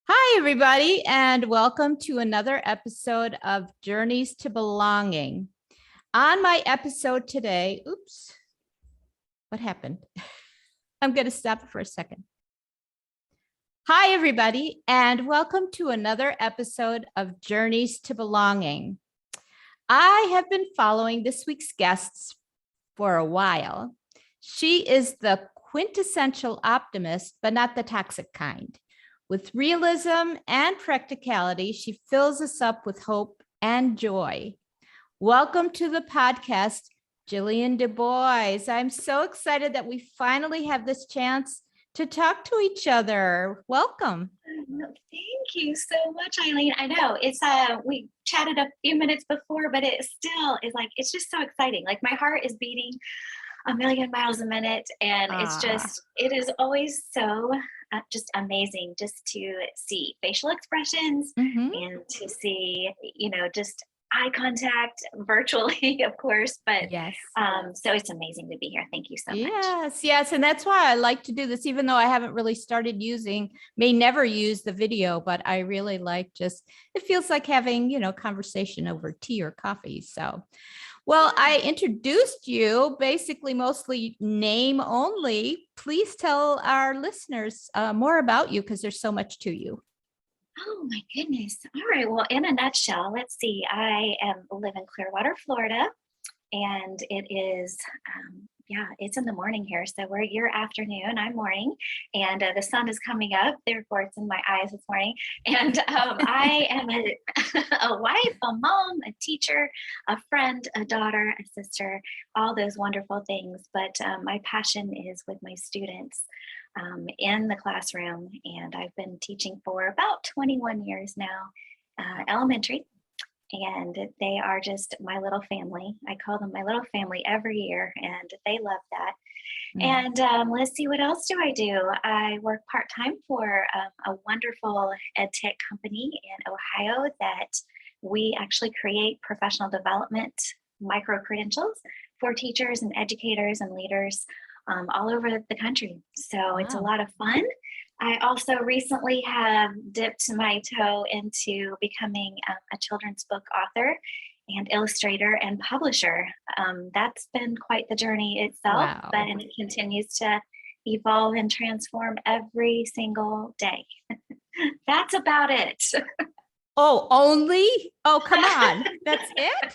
Hi, everybody, and welcome to another episode of Journeys to Belonging. On my episode today, what happened? I'm going to stop for a second. Hi, everybody, and welcome to another episode of Journeys to Belonging. I have been following this week's guests for a while. She is the quintessential optimist, but not the toxic kind. With realism and practicality, she fills us up with hope and joy. Welcome to the podcast, Jillian DuBois. I'm so excited that we finally have this chance to talk to each other. Welcome. Thank you so much, Eileen. I know it's we chatted a few minutes before, but it still is like it's just so exciting. Like my heart is beating a million miles a minute, and it is always so just amazing just to see facial expressions and to see, just eye contact virtually, of course, but yes. So it's amazing to be here. Thank you so much. Yes. And that's why I like to do this, even though I haven't really started may never use the video, but I really like it feels like having, conversation over tea or coffee. So, well, I introduced you basically mostly name only. Please tell our listeners more about you because there's so much to you. Oh my goodness. All right. Well, in a nutshell, let's see. I live in Clearwater, Florida, and it is, it's in the morning here. So you're afternoon, I'm morning, and the sun is coming up. Therefore, it's in my eyes this morning. And I am a wife, a mom, a teacher, a friend, a daughter, a sister, all those wonderful things. But my passion is with my students. In the classroom, and I've been teaching for about 21 years now, elementary, and they are just my little family. I call them my little family every year, and they love that. And let's see, what else do I do? I work part-time for a wonderful ed tech company in Ohio that we actually create professional development micro credentials for teachers and educators and leaders all over the country. So It's a lot of fun. I also recently have dipped my toe into becoming a children's book author and illustrator and publisher. That's been quite the journey itself, but it continues to evolve and transform every single day. That's about it. Oh, only? Oh, come on. That's it?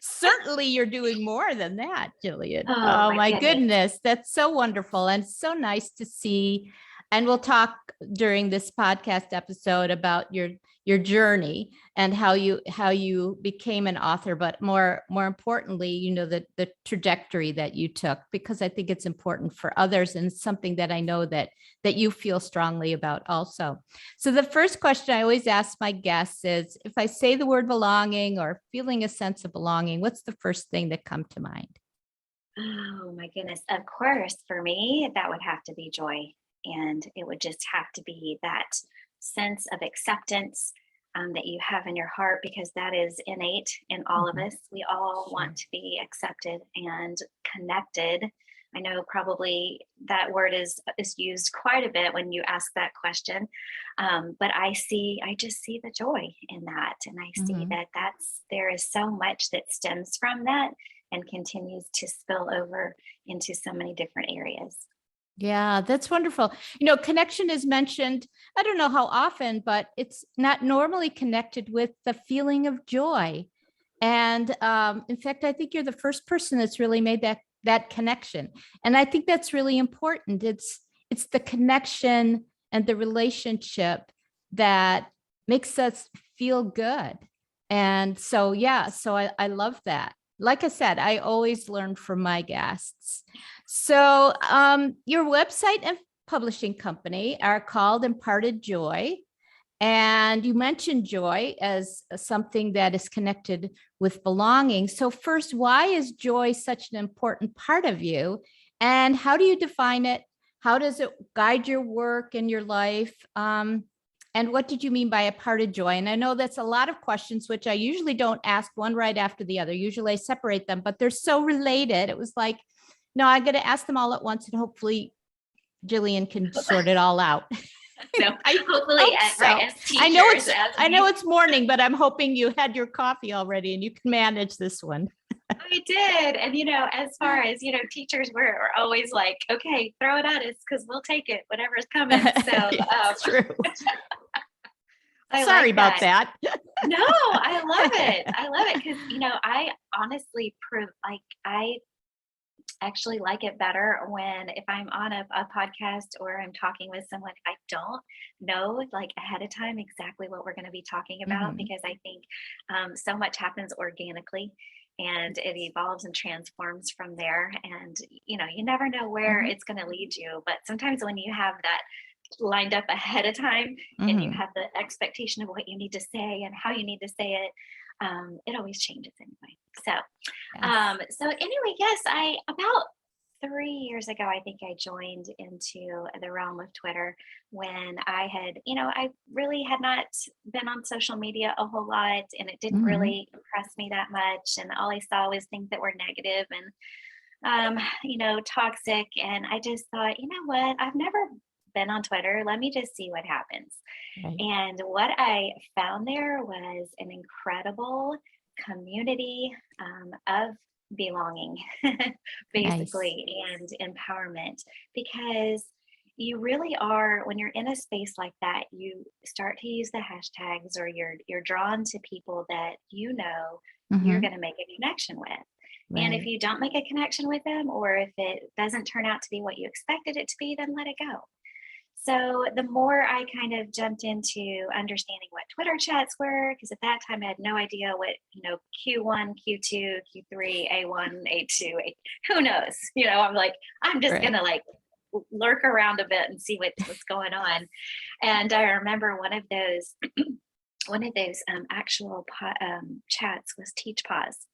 Certainly you're doing more than that, Jillian. Oh my goodness. That's so wonderful and so nice to see. And we'll talk during this podcast episode about your journey and how you became an author, but more importantly, the trajectory that you took, because I think it's important for others and something that I know that you feel strongly about also. So the first question I always ask my guests is, if I say the word belonging or feeling a sense of belonging, what's the first thing that comes to mind? Oh my goodness. Of course, for me, that would have to be joy. And it would just have to be that sense of acceptance that you have in your heart, because that is innate in all of us. We all want to be accepted and connected. I know probably that word is used quite a bit when you ask that question, but I just see the joy in that, and I see that there is so much that stems from that and continues to spill over into so many different areas. Yeah, that's wonderful. Connection is mentioned, I don't know how often, but it's not normally connected with the feeling of joy. And in fact, I think you're the first person that's really made that connection. And I think that's really important. It's the connection and the relationship that makes us feel good. And so, I love that. Like I said, I always learn from my guests. So your website and publishing company are called Imparted Joy. And you mentioned joy as something that is connected with belonging. So first, why is joy such an important part of you? And how do you define it? How does it guide your work and your life? And what did you mean by a part of joy? And I know that's a lot of questions, which I usually don't ask one right after the other. Usually I separate them, but they're so related. It was like, no, I'm going to ask them all at once, and hopefully Jillian can sort it all out. So I hopefully, hope as, so. right, as teachers, I know it's morning, but I'm hoping you had your coffee already and you can manage this one. I did. And, as far as, teachers, we're always like, okay, throw it at us because we'll take it, whatever's coming. So It's true. I Sorry like about that. No, I love it. I love it because, I honestly I actually like it better when if I'm on a podcast or I'm talking with someone, if I don't know like ahead of time exactly what we're going to be talking about, Mhm. because I think so much happens organically and it evolves and transforms from there. And, you never know where Mhm. it's going to lead you. But sometimes when you have that lined up ahead of time and you Mhm. have the expectation of what you need to say and how you need to say it, it always changes anyway. So Yes. so anyway, yes, I about 3 years ago, I think I joined into the realm of Twitter when I had, I really had not been on social media a whole lot and it didn't Mhm. really impress me that much. And all I saw was things that were negative and toxic. And I just thought, you know what? I've never been on Twitter. Let me just see what happens. Right. And what I found there was an incredible community of belonging, Nice. basically, and empowerment. Because you really are, when you're in a space like that, you start to use the hashtags, or you're drawn to people that you're Mhm. going to make a connection with. And if Right. you don't make a connection with them, or if it doesn't turn out to be what you expected it to be, then let it go. So the more I kind of jumped into understanding what Twitter chats were, because at that time I had no idea what, Q1, Q2, Q3, A1, A2, who knows? I'm like, I'm just Right. gonna like lurk around a bit and see what's going on. And I remember one of those actual chats was Teach Pause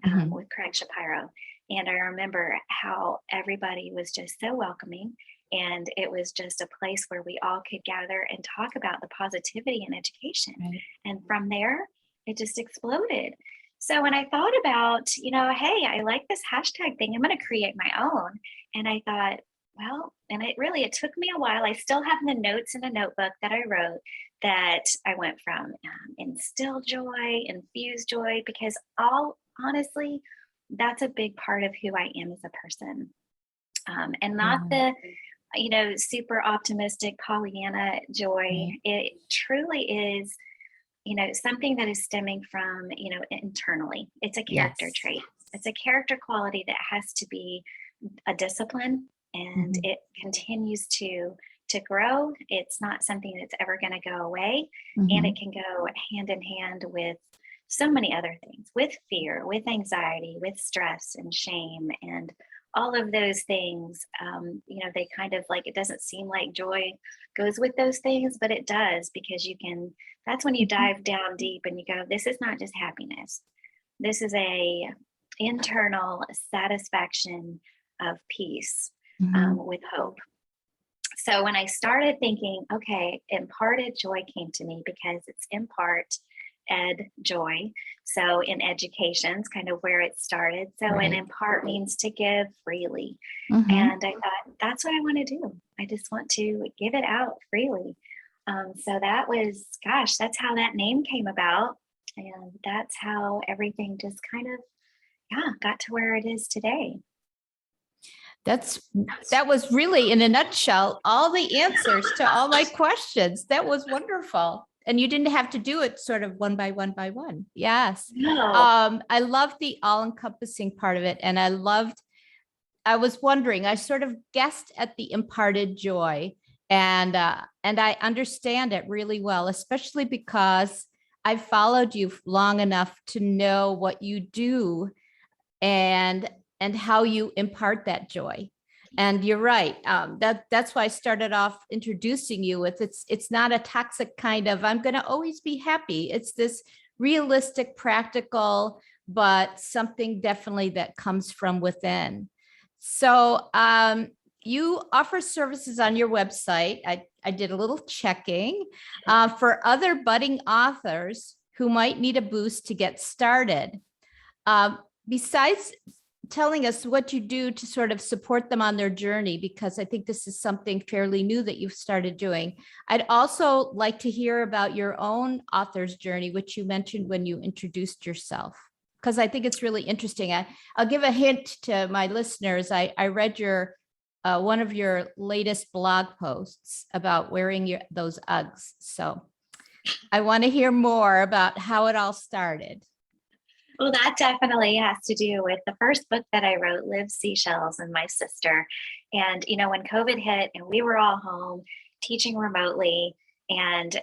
Mhm. with Craig Shapiro. And I remember how everybody was just so welcoming. And it was just a place where we all could gather and talk about the positivity in education. Right. And from there, it just exploded. So when I thought about, hey, I like this hashtag thing, I'm going to create my own. And I thought, well, and it took me a while. I still have the notes in a notebook that I wrote that I went from instill joy, infuse joy, because all honestly, that's a big part of who I am as a person. And not Yeah. the, super optimistic Pollyanna joy. Right. It truly is, something that is stemming from, internally. It's a character Yes. trait. It's a character quality that has to be a discipline, and Mhm. it continues to grow. It's not something that's ever going to go away, and it Mhm. can go hand in hand with so many other things, with fear, with anxiety, with stress and shame, and all of those things. They kind of like, it doesn't seem like joy goes with those things, but it does, because that's when you Mhm. dive down deep and you go, this is not just happiness, this is a internal satisfaction of peace, Mhm. with hope. So when I started thinking, okay, imparted joy came to me because it's impart, ed, joy. So in education is kind of where it started. So and Right. impart means to give freely. Mhm. And I thought, that's what I want to do. I just want to give it out freely. So that was, gosh, that's how that name came about. And that's how everything just kind of, yeah, got to where it is today. That's that was really in a nutshell all the answers to all my questions. That was wonderful. And you didn't have to do it sort of one by one by one. Yes. No. I loved the all-encompassing part of it. And I was wondering, I sort of guessed at the imparted joy, and I understand it really well, especially because I've followed you long enough to know what you do and and how you impart that joy. And you're right. That's why I started off introducing you with it's not a toxic kind of I'm going to always be happy. It's this realistic, practical, but something definitely that comes from within. So you offer services on your website. I did a little checking for other budding authors who might need a boost to get started. Um, besides telling us what you do to sort of support them on their journey, because I think this is something fairly new that you've started doing. I'd also like to hear about your own author's journey, which you mentioned when you introduced yourself, because I think it's really interesting. I'll give a hint to my listeners. I read your one of your latest blog posts about wearing those Uggs. So I want to hear more about how it all started. Well, that definitely has to do with the first book that I wrote, Live Seashells, and my sister. And, when COVID hit and we were all home teaching remotely and,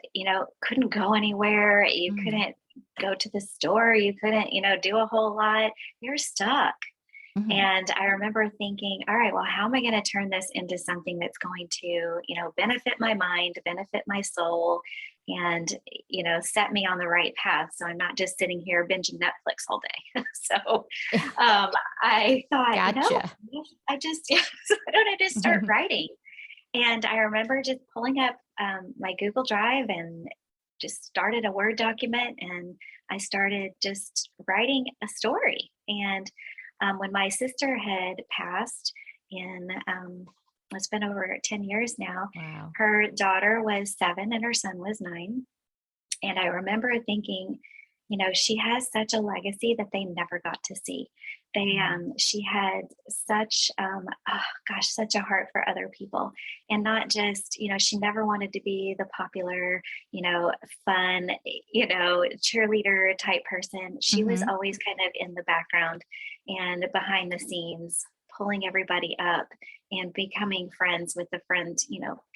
couldn't go anywhere, you couldn't go to the store, you couldn't, do a whole lot, you're stuck. And I remember thinking, all right, well, how am I going to turn this into something that's going to, benefit my mind, benefit my soul, and, set me on the right path. So I'm not just sitting here binging Netflix all day. So I thought, Gotcha. I just, why don't I just start writing? And I remember just pulling up my Google Drive and just started a Word document, and I started just writing a story. And when my sister had passed it's been over 10 years now. Wow. Her daughter was 7 and her son was 9. And I remember thinking, she has such a legacy that they never got to see. She had such, such a heart for other people, and not just, she never wanted to be the popular, fun, cheerleader type person. She was always kind of in the background and behind the scenes, pulling everybody up and becoming friends with the friends,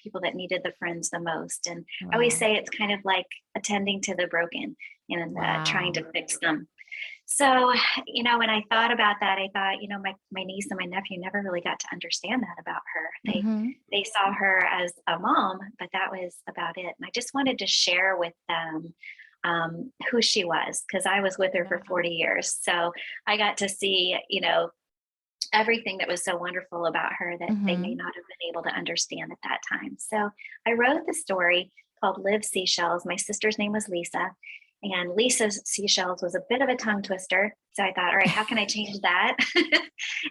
people that needed the friends the most. And I always say it's kind of like attending to the broken and trying to fix them. So, when I thought about that, I thought, my niece and my nephew never really got to understand that about her. They saw her as a mom, but that was about it. And I just wanted to share with them who she was, because I was with her for 40 years. So I got to see, everything that was so wonderful about her that they may not have been able to understand at that time. So I wrote the story called Live Seashells. My sister's name was Lisa, and Lisa's Seashells was a bit of a tongue twister. So I thought, all right, how can I change that?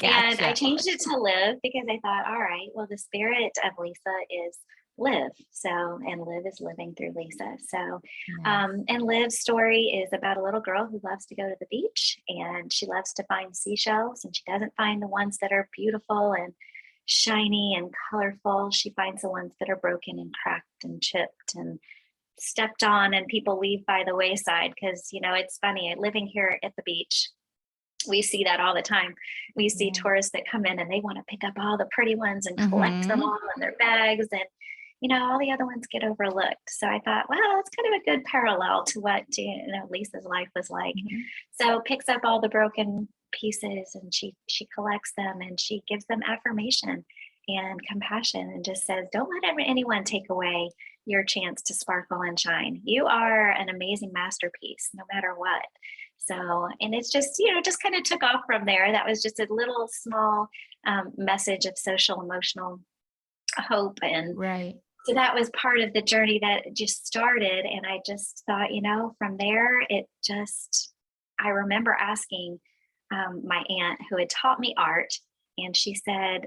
And I changed it to Live, because I thought, all right, well, the spirit of Lisa is live. So, and Liv is living through Lisa. So, and Liv's story is about a little girl who loves to go to the beach, and she loves to find seashells, and she doesn't find the ones that are beautiful and shiny and colorful. She finds the ones that are broken and cracked and chipped and stepped on, and people leave by the wayside. Because, it's funny, living here at the beach, we see that all the time. We see tourists that come in and they want to pick up all the pretty ones and collect them all in their bags, and all the other ones get overlooked. So I thought, well, it's kind of a good parallel to what Lisa's life was like. So picks up all the broken pieces, and she collects them, and she gives them affirmation and compassion, and just says, don't let anyone take away your chance to sparkle and shine. You are an amazing masterpiece, no matter what. So, and it's just, just kind of took off from there. That was just a little small message of social emotional hope. And so that was part of the journey that just started. And I just thought, from there, I remember asking my aunt, who had taught me art, and she said,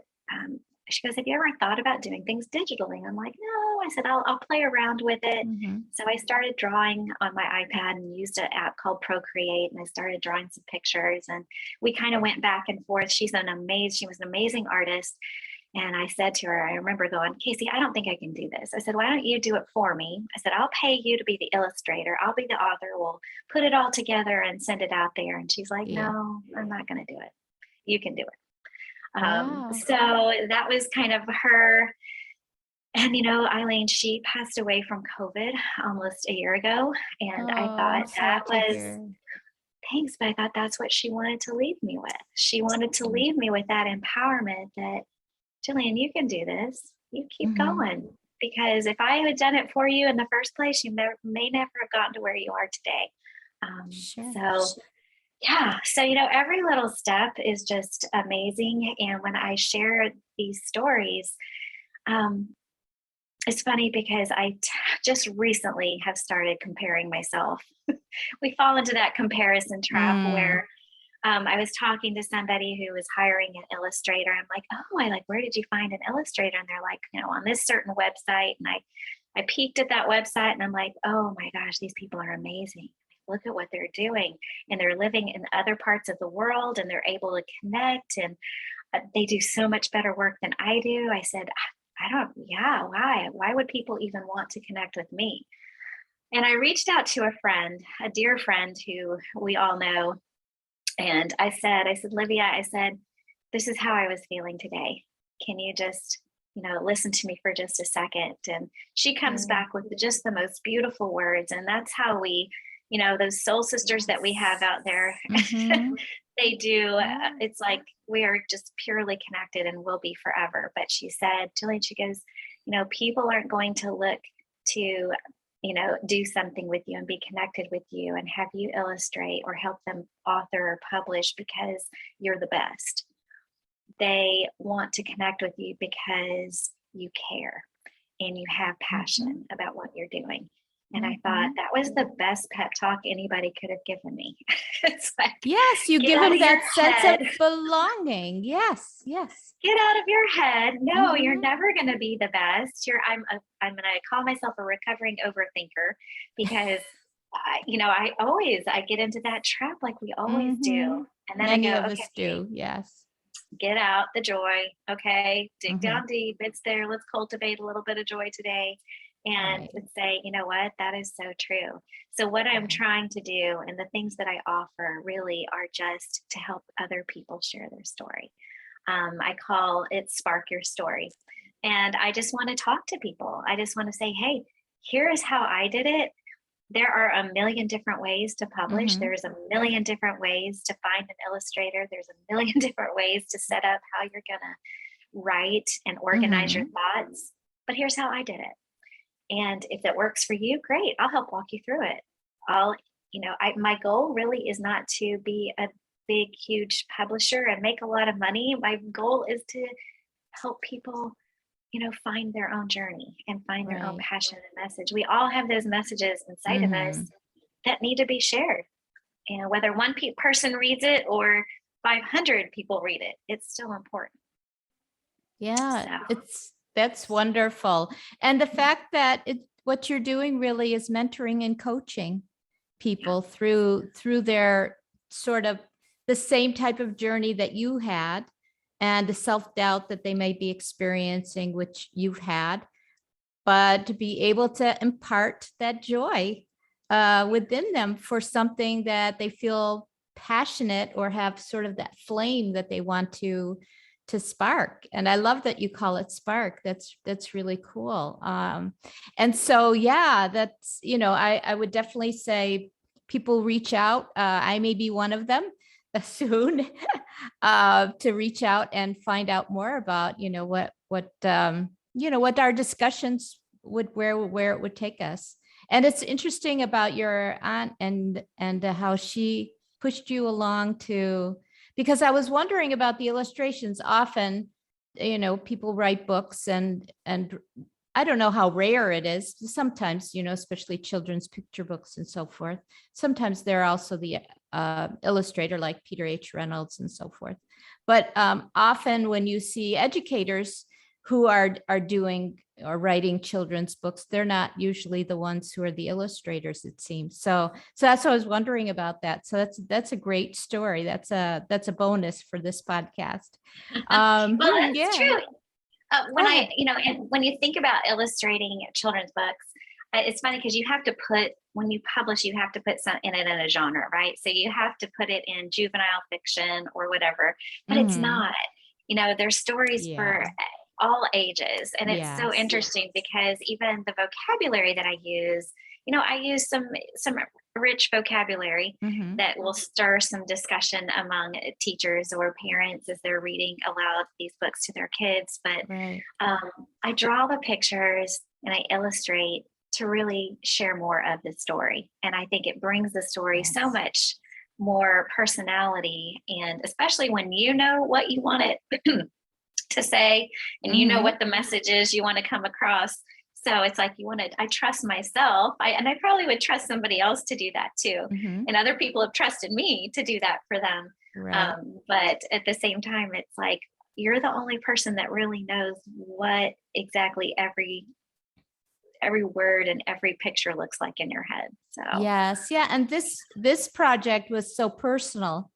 she goes, have you ever thought about doing things digitally? And I'm like, no. I said, I'll play around with it. So I started drawing on my iPad and used an app called Procreate, and I started drawing some pictures, and we kind of went back and forth. She was an amazing artist. And I said to her, I remember going, Casey, I don't think I can do this. I said, why don't you do it for me? I said, I'll pay you to be the illustrator. I'll be the author. We'll put it all together and send it out there. And she's like, no, I'm not going to do it. You can do it. So that was kind of her. And, Eileen, she passed away from COVID almost a year ago. And I thought that was, thanks, but I thought that's what she wanted to leave me with. She wanted to leave me with that empowerment that, Jillian, you can do this. You keep going. Because if I had done it for you in the first place, you may never have gotten to where you are today. So, every little step is just amazing. And when I share these stories, it's funny because I just recently have started comparing myself. We fall into that comparison trap where I was talking to somebody who was hiring an illustrator. I'm like, oh, where did you find an illustrator? And they're like, on this certain website. And I peeked at that website and I'm like, oh my gosh, these people are amazing. Look at what they're doing. And they're living in other parts of the world and they're able to connect, and they do so much better work than I do. I said, why would people even want to connect with me? And I reached out to a dear friend who we all know. And I said, Livia, this is how I was feeling today. Can you just, listen to me for just a second? And she comes back with just the most beautiful words. And that's how we, those soul sisters that we have out there, they do. It's like we are just purely connected and will be forever. But she said, Jillian, she goes, people aren't going to look to do something with you and be connected with you and have you illustrate or help them author or publish because you're the best. They want to connect with you because you care and you have passion about what you're doing. And I thought that was the best pep talk anybody could have given me. It's like, yes, you give them that sense of belonging. Yes. Get out of your head. No, you're never going to be the best. I'm going to call myself a recovering overthinker because I get into that trap like we always do. And then many I go, of us do. Yes. Get out the joy. Okay. Dig down deep. It's there. Let's cultivate a little bit of joy today. And say, you know what, that is so true. So what I'm trying to do and the things that I offer really are just to help other people share their story. I call it Spark Your Story. And I just want to talk to people. I just want to say, hey, here is how I did it. There are a million different ways to publish. There's a million different ways to find an illustrator. There's a million different ways to set up how you're going to write and organize your thoughts. But here's how I did it. And if it works for you, great. I'll help walk you through it. My goal really is not to be a big, huge publisher and make a lot of money. My goal is to help people, find their own journey and find their own passion and message. We all have those messages inside of us that need to be shared. Whether one person reads it or 500 people read it, it's still important. Yeah, that's wonderful. And the fact that what you're doing really is mentoring and coaching people through their sort of the same type of journey that you had and the self-doubt that they may be experiencing, which you've had, but to be able to impart that joy within them for something that they feel passionate or have sort of that flame that they want to spark. And I love that you call it Spark. That's really cool. And so, that's, I would definitely say people reach out. I may be one of them soon to reach out and find out more about, what our discussions where it would take us. And it's interesting about your aunt and how she pushed you along because I was wondering about the illustrations. Often, people write books and I don't know how rare it is. Sometimes, especially children's picture books and so forth. Sometimes they're also the illustrator like Peter H. Reynolds and so forth. But often when you see educators who are doing or writing children's books, they're not usually the ones who are the illustrators, it seems. So that's what I was wondering about that. So that's a great story. That's a bonus for this podcast. Well, that's true. When you think about illustrating children's books, it's funny because when you publish, you have to put some in it in a genre, right? So you have to put it in juvenile fiction or whatever, but it's not, there's stories for all ages. And it's so interesting because even the vocabulary that I use, I use some rich vocabulary that will stir some discussion among teachers or parents as they're reading aloud these books to their kids. But I draw the pictures and I illustrate to really share more of the story. And I think it brings the story so much more personality. And especially when you know what you want it to say, and you know what the message is you want to come across. So it's like I trust myself. And I probably would trust somebody else to do that too. And other people have trusted me to do that for them. Right. But at the same time, it's like you're the only person that really knows what exactly every word and every picture looks like in your head. So Yes. Yeah. And this project was so personal,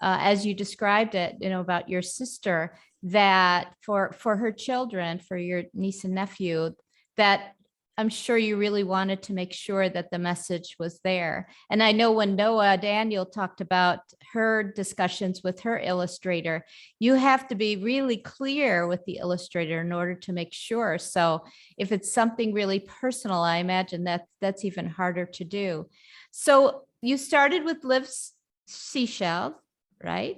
as you described it, about your sister, that for her children, for your niece and nephew, that I'm sure you really wanted to make sure that the message was there. And I know when Noah Daniel talked about her discussions with her illustrator, you have to be really clear with the illustrator in order to make sure. So if it's something really personal, I imagine that's even harder to do. So you started with Live Seashells, right?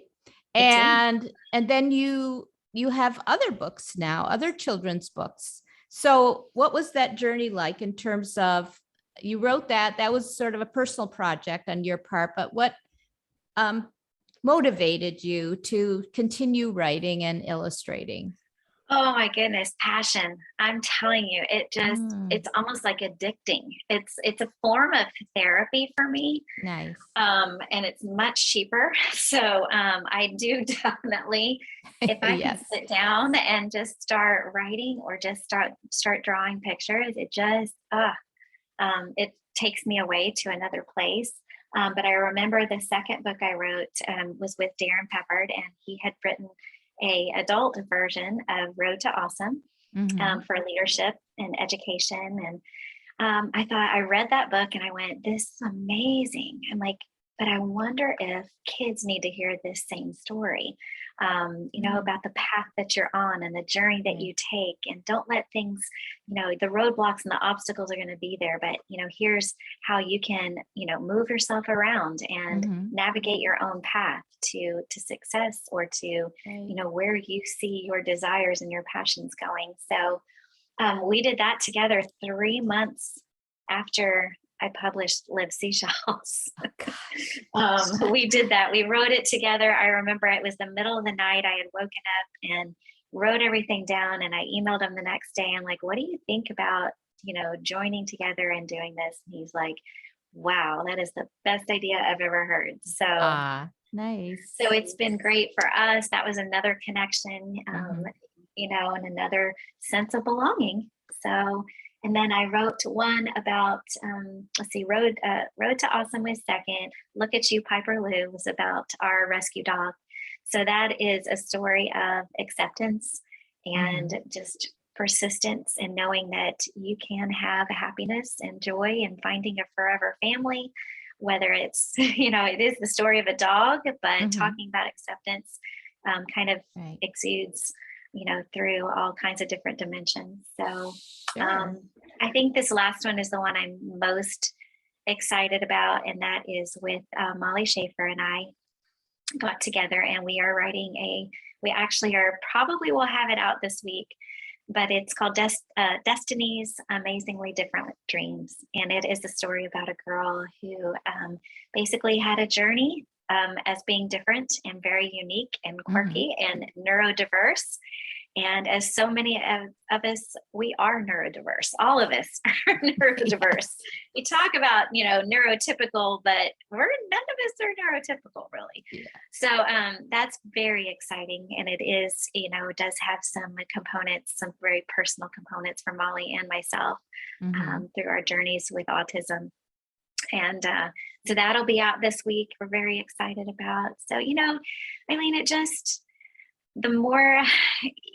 I did. And then you have other books now, other children's books. So what was that journey like in terms of, you wrote that was sort of a personal project on your part, but what um, motivated you to continue writing and illustrating? Oh my goodness, passion. I'm telling you, Mm, it's almost like addicting. It's a form of therapy for me. nice. And it's much cheaper. So I do definitely, if I can Yes. sit down and just start writing or just start drawing pictures, it takes me away to another place. But I remember the second book I wrote was with Darren Peppard, and he had written a adult version of Road to Awesome Mhm. for leadership and education. And I thought, I read that book and I went, this is amazing. I'm like, but I wonder if kids need to hear this same story, Mm, about the path that you're on and the journey that right. you take. And don't let things, the roadblocks and the obstacles are going to be there. But, here's how you can, move yourself around and Mhm. navigate your own path to success or to, Right. where you see your desires and your passions going. So, we did that together 3 months after I published Live Seashells. Oh, gosh. We did that. We wrote it together. I remember it was the middle of the night. I had woken up and wrote everything down, and I emailed him the next day. I'm like, what do you think about, joining together and doing this? And he's like, wow, that is the best idea I've ever heard. So Ah, so nice. it's been great for us. That was another connection, Mhm. and another sense of belonging. So, and then I wrote one about, let's see, Road to Awesome was second. Look at You, Piper Lou was about our rescue dog. So that is a story of acceptance and Mhm. just persistence and knowing that you can have happiness and joy and finding a forever family, whether it's, it is the story of a dog, but Mhm. talking about acceptance kind of Right. exudes, through all kinds of different dimensions. So Sure. I think this last one is the one I'm most excited about, and that is with Molly Schaefer and I got together, and we actually are probably will have it out this week, but it's called Destiny's Amazingly Different Dreams. And it is a story about a girl who basically had a journey as being different and very unique and Mhm. quirky and neurodiverse. And as so many of us, we are neurodiverse. All of us are neurodiverse. Yes. We talk about, neurotypical, but none of us are neurotypical, really. Yeah. So that's very exciting. And it is, it does have some components, some very personal components for Molly and myself Mhm. through our journeys with autism. And so that'll be out this week. We're very excited about. So, Eileen, the more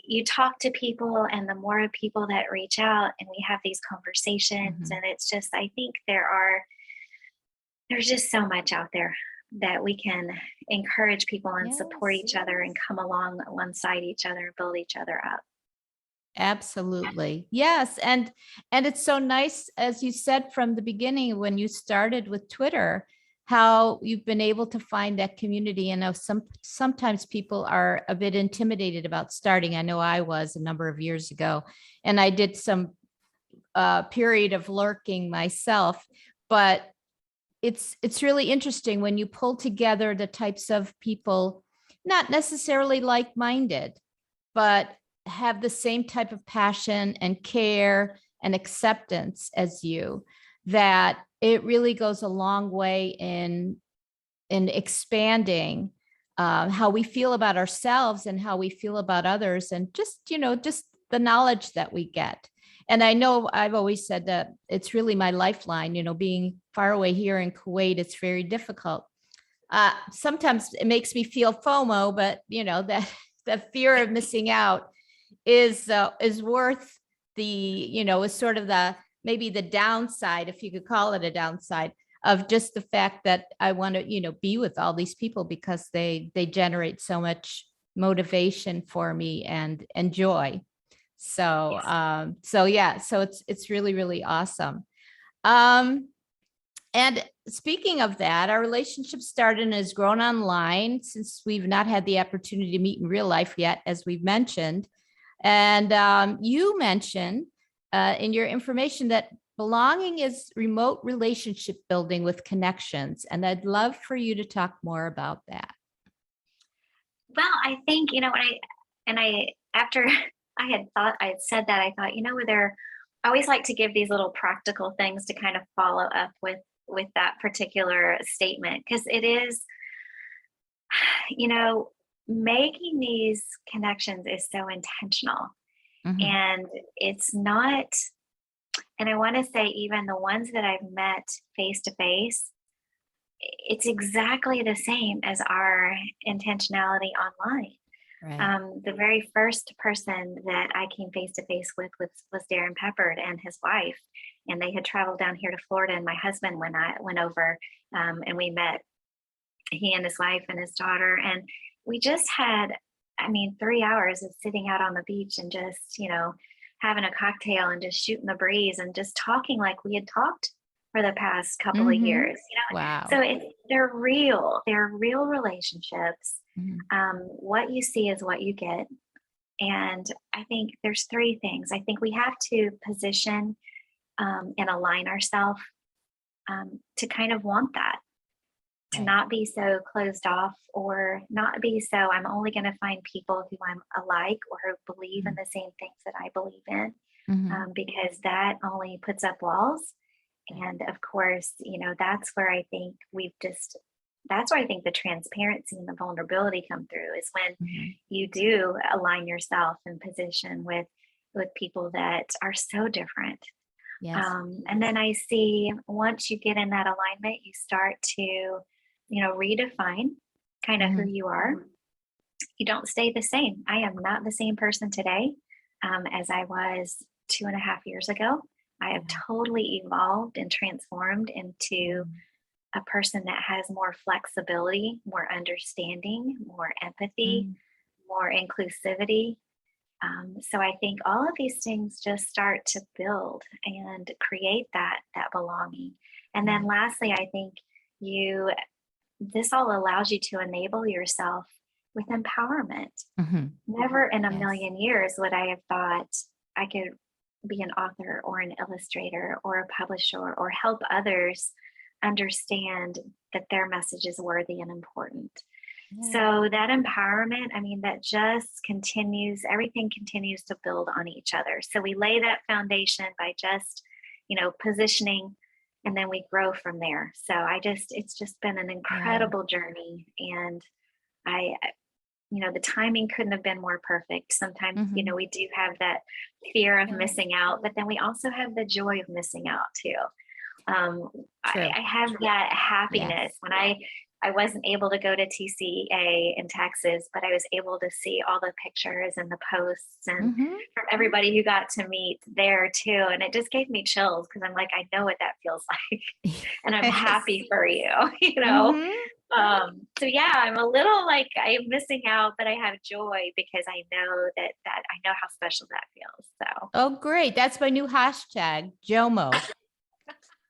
you talk to people and the more people that reach out and we have these conversations, Mhm. and it's just, I think there's just so much out there that we can encourage people and support Yes. each other and come along alongside each other and build each other up. Absolutely. Yes. And it's so nice, as you said from the beginning when you started with Twitter, how you've been able to find that community. And know sometimes people are a bit intimidated about starting. I know I was a number of years ago, and I did some period of lurking myself, but it's really interesting when you pull together the types of people, not necessarily like-minded, but have the same type of passion and care and acceptance as you, that it really goes a long way in expanding how we feel about ourselves and how we feel about others, and just, just the knowledge that we get. And I know I've always said that it's really my lifeline, being far away here in Kuwait, it's very difficult. Sometimes it makes me feel FOMO, but that the fear of missing out is worth the, is sort of maybe the downside, if you could call it a downside, of just the fact that I want to, be with all these people because they generate so much motivation for me and joy. So, so it's really, really awesome. And speaking of that, our relationship started and has grown online since we've not had the opportunity to meet in real life yet, as we've mentioned. And you mentioned in your information that belonging is remote relationship building with connections. And I'd love for you to talk more about that. Well, I think, after I had said that, I thought, I always like to give these little practical things to kind of follow up with that particular statement, because it is, making these connections is so intentional. Mhm. And it's not, and I want to say, even the ones that I've met face to face, it's exactly the same as our intentionality online. Right. The very first person that I came face to face with was Darren Peppard and his wife, and they had traveled down here to Florida. And my husband, when I went over, and we met, he and his wife and his daughter, and we just had, 3 hours of sitting out on the beach and just, having a cocktail and just shooting the breeze and just talking like we had talked for the past couple of Mhm. years. Wow. So they're real relationships. Mhm. What you see is what you get. And I think there's three things. I think we have to position and align ourselves to kind of want that, to Right. not be so closed off, or not be so, I'm only going to find people who I'm alike or who believe in the same things that I believe in, Mhm. because that only puts up walls. Right. And of course, that's where I think that's where I think the transparency and the vulnerability come through, is when Mhm. you do align yourself in position with people that are so different. Yes. And then I see, once you get in that alignment, you start to, redefine kind of who Mhm. you are. You don't stay the same. I am not the same person today as I was 2.5 years ago. I have Yeah. totally evolved and transformed into Mhm. a person that has more flexibility, more understanding, more empathy, Mhm. more inclusivity. So I think all of these things just start to build and create that belonging. And then Yeah. lastly, I think you this all allows you to enable yourself with empowerment. Mhm. Never in a Yes. million years would I have thought I could be an author or an illustrator or a publisher or help others understand that their message is worthy and important. Yeah. So that empowerment, that just continues, everything continues to build on each other. So we lay that foundation by just, positioning, and then we grow from there. So it's just been an Yeah. incredible journey. And I, the timing couldn't have been more perfect. Sometimes, Mhm. we do have that fear of Yeah. missing out, but then we also have the joy of missing out too. um, True. I have that happiness Yes. when I wasn't able to go to TCA in Texas, but I was able to see all the pictures and the posts, and Mhm. from everybody who got to meet there too. And it just gave me chills, because I'm like, I know what that feels like, and I'm Yes. happy for you, Mhm. So yeah, I'm a little like I'm missing out, but I have joy because I know that I know how special that feels. So Oh, great. That's my new hashtag, JOMO.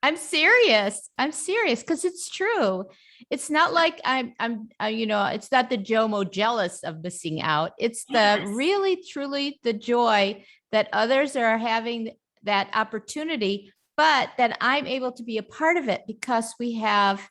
I'm serious because it's true. It's not like it's not the JOMO jealous of missing out. It's the yes. really, truly the joy that others are having that opportunity, but that I'm able to be a part of it because we have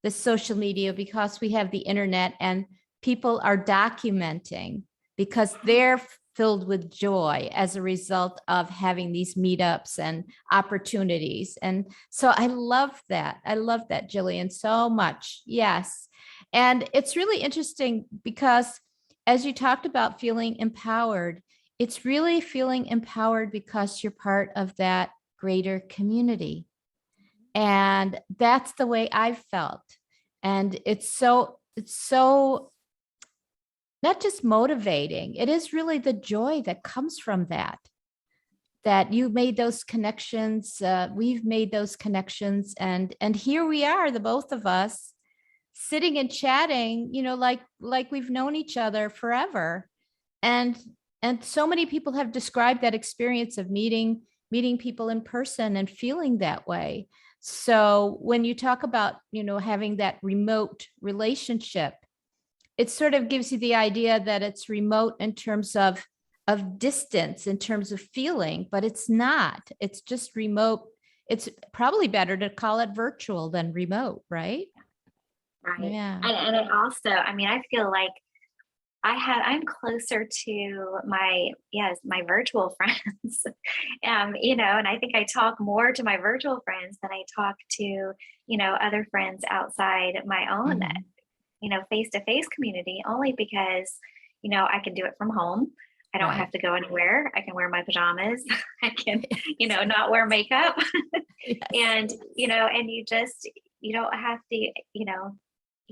the social media, because we have the internet, and people are documenting because they're filled with joy as a result of having these meetups and opportunities. And so I love that. I love that, Jillian, so much. Yes. And it's really interesting because as you talked about feeling empowered, it's really feeling empowered because you're part of that greater community. And that's the way I've felt. And it's so not just motivating, it is really the joy that comes from that you made those connections. We've made those connections, and here we are, the both of us sitting and chatting, like we've known each other forever. And so many people have described that experience of meeting people in person and feeling that way. So when you talk about, having that remote relationship, it sort of gives you the idea that it's remote in terms of distance, in terms of feeling, but it's not. It's just remote. It's probably better to call it virtual than remote, right? Right. Yeah. And it also, I mean, I feel like I'm closer to my virtual friends. And I think I talk more to my virtual friends than I talk to, other friends outside my own, Mhm. face-to-face community, only because, I can do it from home. I don't have Right. to go anywhere. I can wear my pajamas. I can, not wear makeup. Yes. And, and you don't have to, you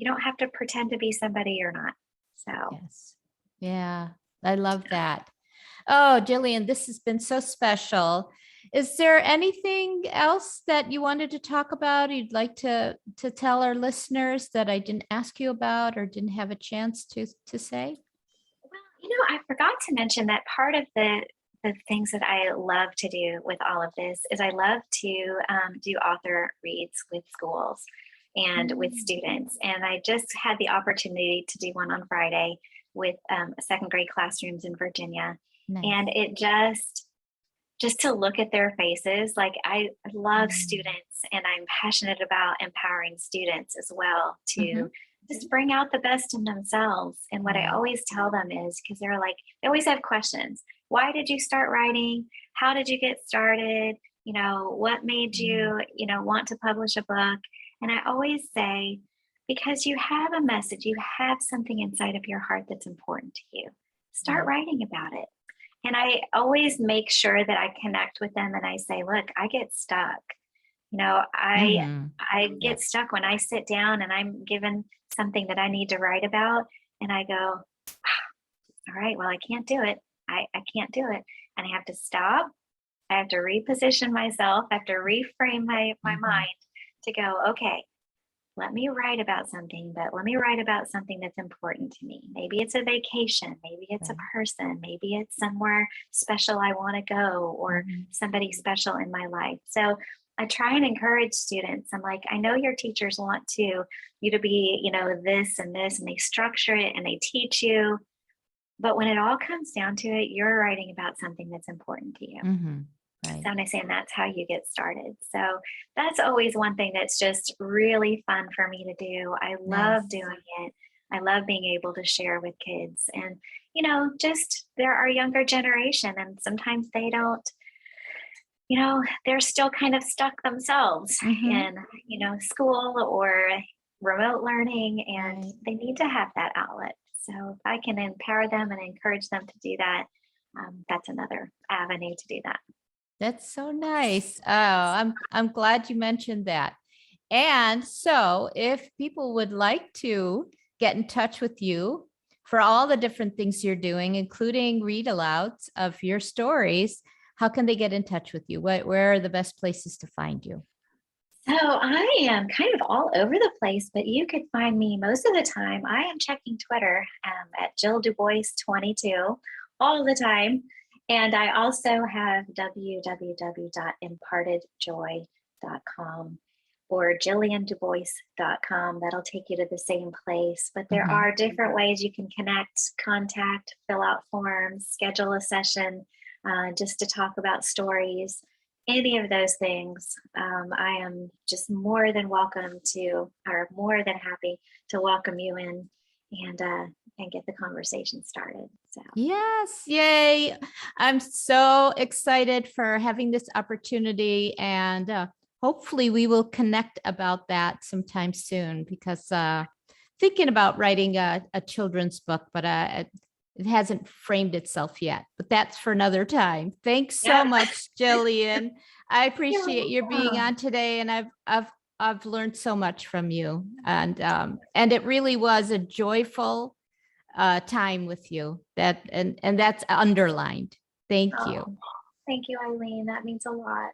don't have to pretend to be somebody you're not. So, Yes. Yeah. I love that. Oh, Jillian, this has been so special. Is there anything else that you wanted to talk about? You'd like to tell our listeners that I didn't ask you about or didn't have a chance to say? well, I forgot to mention that part of the things that I love to do with all of this is I love to do author reads with schools and with Mm, students. And I just had the opportunity to do one on Friday with second grade classrooms in Virginia. nice. And it just to look at their faces, like I love Mm, students and I'm passionate about empowering students as well to mhm. just bring out the best in themselves. And what I Right. always tell them is, because they're like, they always have questions. Why did you start writing? How did you get started? What made Mm, you, want to publish a book? And I always say, because you have a message, you have something inside of your heart that's important to you. Start right. writing about it. And I always make sure that I connect with them and I say, look, I get stuck. You know, I Hmm. I get Yes. stuck when I sit down and I'm given something that I need to write about and I go, all right, well, I can't do it. I can't do it. And I have to stop. I have to reposition myself. I have to reframe my Hmm. mind to go, okay, let me write about something, but let me write about something that's important to me. Maybe it's a vacation, maybe it's a Right. person, maybe it's somewhere special I want to go or Hmm. somebody special in my life. So I try and encourage students. I'm like, I know your teachers want you to be, this and this, and they structure it and they teach you. But when it all comes down to it, you're writing about something that's important to you. Hmm. Right. So and I say, and that's how you get started. So that's always one thing that's just really fun for me to do. I love Nice. doing it. I love being able to share with kids. And, just they're our younger generation. And sometimes they don't, they're still kind of stuck themselves Hmm. in, school or remote learning, and Right. they need to have that outlet. So if I can empower them and encourage them to do that, that's another avenue to do that. That's so nice. Oh, I'm glad you mentioned that. And so if people would like to get in touch with you for all the different things you're doing, including read alouds of your stories, how can they get in touch with you? Where are the best places to find you? So I am kind of all over the place, but you could find me most of the time. I am checking Twitter at Jill DuBois 22 all the time. And I also have www.impartedjoy.com or jilliandubois.com. That'll take you to the same place. But there Mhm. are different ways you can connect, contact, fill out forms, schedule a session just to talk about stories, any of those things. I am just more than welcome to, or more than happy to welcome you in and get the conversation started. So, Yes, yay. I'm so excited for having this opportunity, and hopefully we will connect about that sometime soon because thinking about writing a children's book, but it hasn't framed itself yet. But that's for another time. Thanks so Yeah. much, Jillian. I appreciate your being welcome. on today, and I've learned so much from you, and it really was a joyful time with you. And that's underlined. Thank Oh, you. thank you, Eileen. That means a lot.